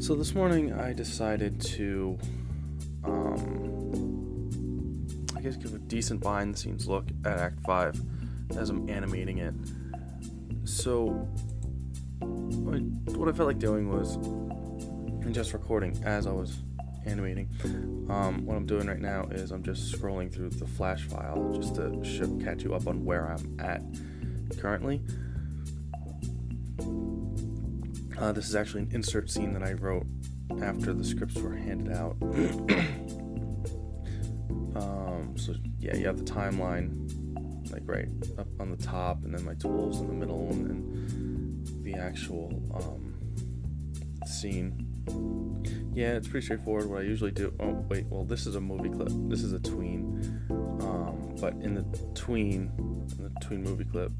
So this morning I decided to, I guess, give a decent behind-the-scenes look at Act 5 as I'm animating it. So what I felt like doing was just recording as I was animating. What I'm doing right now is I'm just scrolling through the Flash file just to catch you up on where I'm at currently. This is actually an insert scene that I wrote after the scripts were handed out. So yeah, you have the timeline like right up on the top, and then my tools in the middle, and then the actual scene. Yeah, it's pretty straightforward. What I usually do. Oh wait, well this is a movie clip. This is a tween. But in the tween movie clip,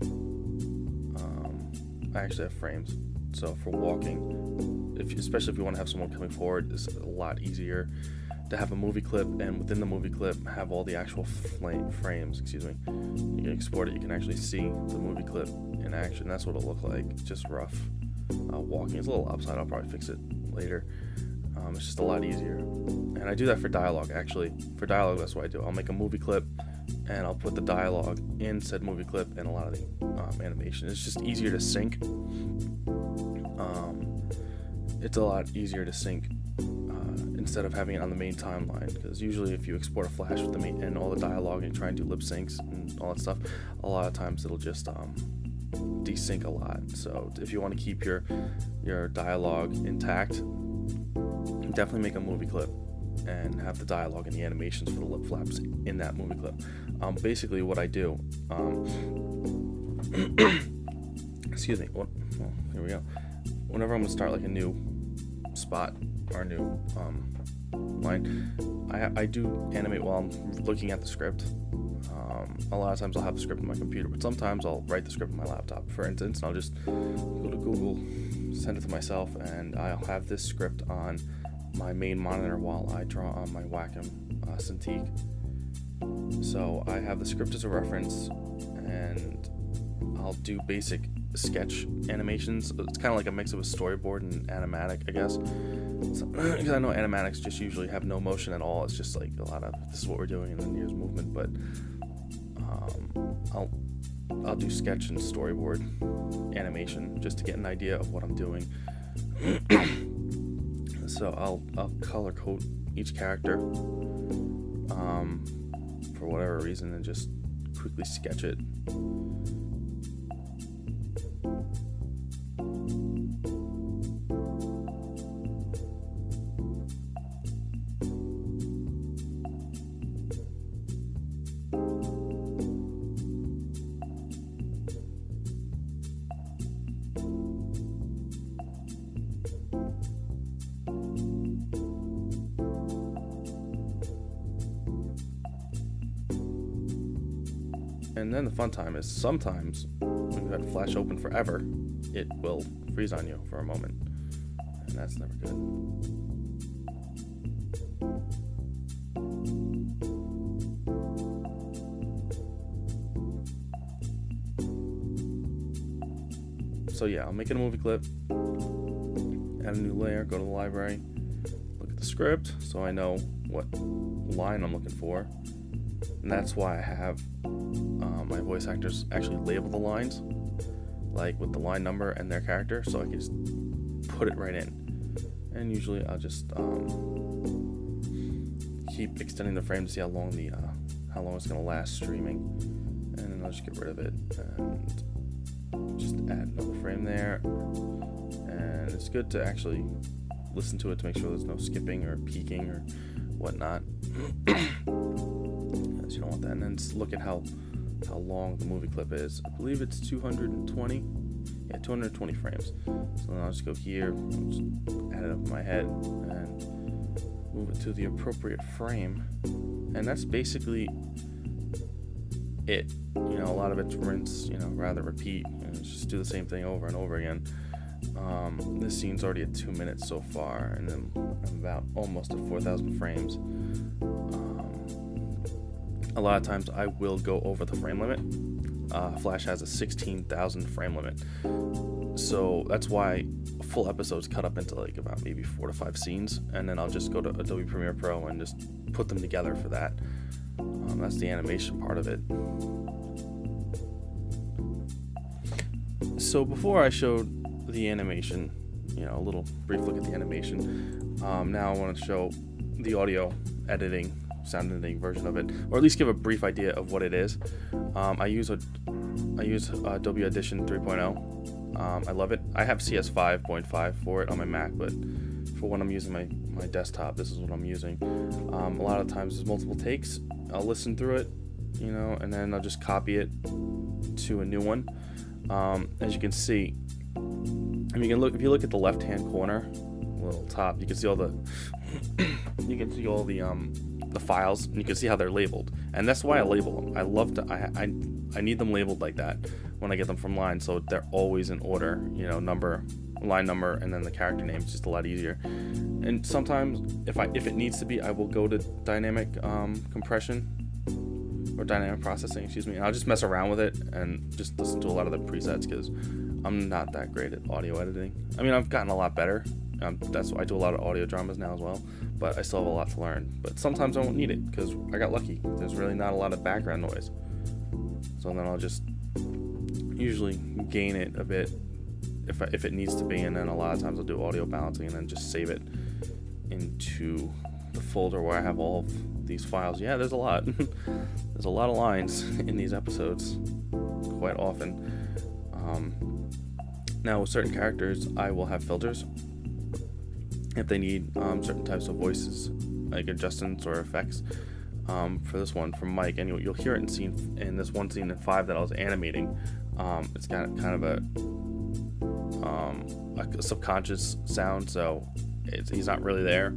I actually have frames. So for walking, especially if you want to have someone coming forward, it's a lot easier to have a movie clip, and within the movie clip have all the actual frames. Excuse me. You can export it. You can actually see the movie clip in action. That's what it'll look like. Just rough walking. It's a little upside. I'll probably fix it later. It's just a lot easier. And I do that for dialogue. Actually, for dialogue, that's what I do. I'll make a movie clip, and I'll put the dialogue in said movie clip and a lot of the animation. It's just easier to sync. It's a lot easier to sync instead of having it on the main timeline, because usually if you export a flash with the main and all the dialogue and try and do lip syncs and all that stuff, a lot of times it'll just desync a lot. So if you want to keep your dialogue intact, definitely make a movie clip and have the dialogue and the animations for the lip flaps in that movie clip. Basically what I do, excuse me, well, here we go. Whenever I'm going to start like a new spot or a new line, I do animate while I'm looking at the script. A lot of times I'll have the script on my computer, but sometimes I'll write the script on my laptop. For instance, I'll just go to Google, send it to myself, and I'll have this script on my main monitor while I draw on my Wacom Cintiq. So I have the script as a reference, and I'll do basic sketch animations. It's kind of like a mix of a storyboard and animatic, I guess. Because I know animatics just usually have no motion at all. It's just like a lot of this is what we're doing, and then here's movement. But I'll do sketch and storyboard animation just to get an idea of what I'm doing. So I'll color code each character for whatever reason, and just quickly sketch it. And then the fun time is sometimes when you've had Flash open forever, it will freeze on you for a moment, and that's never good. So yeah, I'll make it a movie clip, add a new layer, go to the library, look at the script so I know what line I'm looking for, and that's why I have my voice actors actually label the lines, like with the line number and their character, so I can just put it right in. And usually I'll just keep extending the frame to see how long it's gonna last streaming, and then I'll just get rid of it and just add another frame there. And it's good to actually listen to it to make sure there's no skipping or peaking or whatnot. You don't want that. And then just look at how long the movie clip is. I believe it's 220. Yeah, 220 frames. So then I'll just go here, I'll just add it up in my head and move it to the appropriate frame. And that's basically it. You know, a lot of it's rinse, rather repeat, and just do the same thing over and over again. This scene's already at 2 minutes so far, and then I'm about almost at 4,000 frames. A lot of times I will go over the frame limit. Flash has a 16,000 frame limit, so that's why a full episode's cut up into like about maybe 4 to 5 scenes, and then I'll just go to Adobe Premiere Pro and just put them together for that. That's the animation part of it. So before I showed the animation, a little brief look at the animation, now I want to show the audio editing, sound editing version of it, or at least give a brief idea of what it is. I use Adobe Audition 3.0. I love it. I have CS 5.5 for it on my Mac, but for when I'm using my desktop, this is what I'm using. A lot of times there's multiple takes. I'll listen through it, and then I'll just copy it to a new one. As you can see, if you look at the left-hand corner, little top, you can see all the the files, and you can see how they're labeled, and that's why I label them. I need them labeled like that when I get them from line, so they're always in order, line number, and then the character name. It's just a lot easier. And sometimes if it needs to be, I will go to dynamic compression or dynamic processing, and I'll just mess around with it and just listen to a lot of the presets, because I'm not that great at audio editing. I mean, I've gotten a lot better. That's why I do a lot of audio dramas now as well, but I still have a lot to learn. But sometimes I won't need it because I got lucky. There's really not a lot of background noise, so then I'll just usually gain it a bit if it needs to be, and then a lot of times I'll do audio balancing and then just save it into the folder where I have all of these files. Yeah, there's a lot. There's a lot of lines in these episodes quite often. Now with certain characters, I will have filters if they need certain types of voices, like adjustments or effects. For this one from Mike, and you'll hear it in this one scene in 5 that I was animating. It's got kind of a subconscious sound, so he's not really there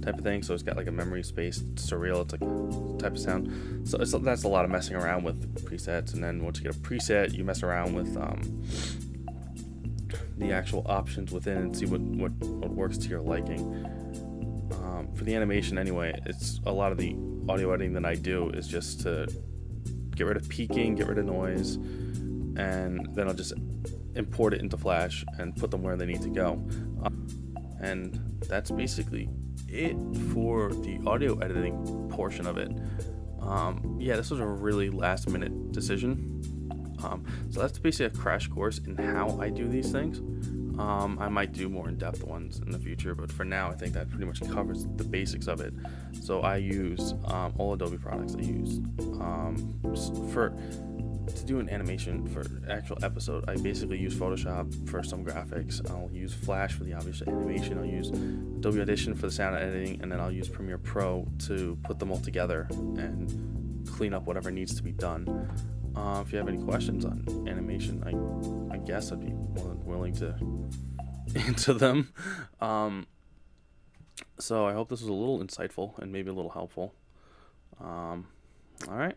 type of thing, so it's got like a memory space surreal, it's like a type of sound. So that's a lot of messing around with presets, and then once you get a preset, you mess around with the actual options within and see what works to your liking. For the animation anyway, it's a lot of the audio editing that I do is just to get rid of peaking, get rid of noise, and then I'll just import it into Flash and put them where they need to go. And that's basically it for the audio editing portion of it. Yeah, this was a really last minute decision. So that's basically a crash course in how I do these things. I might do more in-depth ones in the future, but for now I think that pretty much covers the basics of it. So I use all Adobe products. I use to do an animation for an actual episode, I basically use Photoshop for some graphics. I'll use Flash for the obvious animation. I'll use Adobe Audition for the sound editing, and then I'll use Premiere Pro to put them all together and clean up whatever needs to be done. If you have any questions on animation, I guess I'd be more than willing to answer them. So I hope this was a little insightful and maybe a little helpful. All right.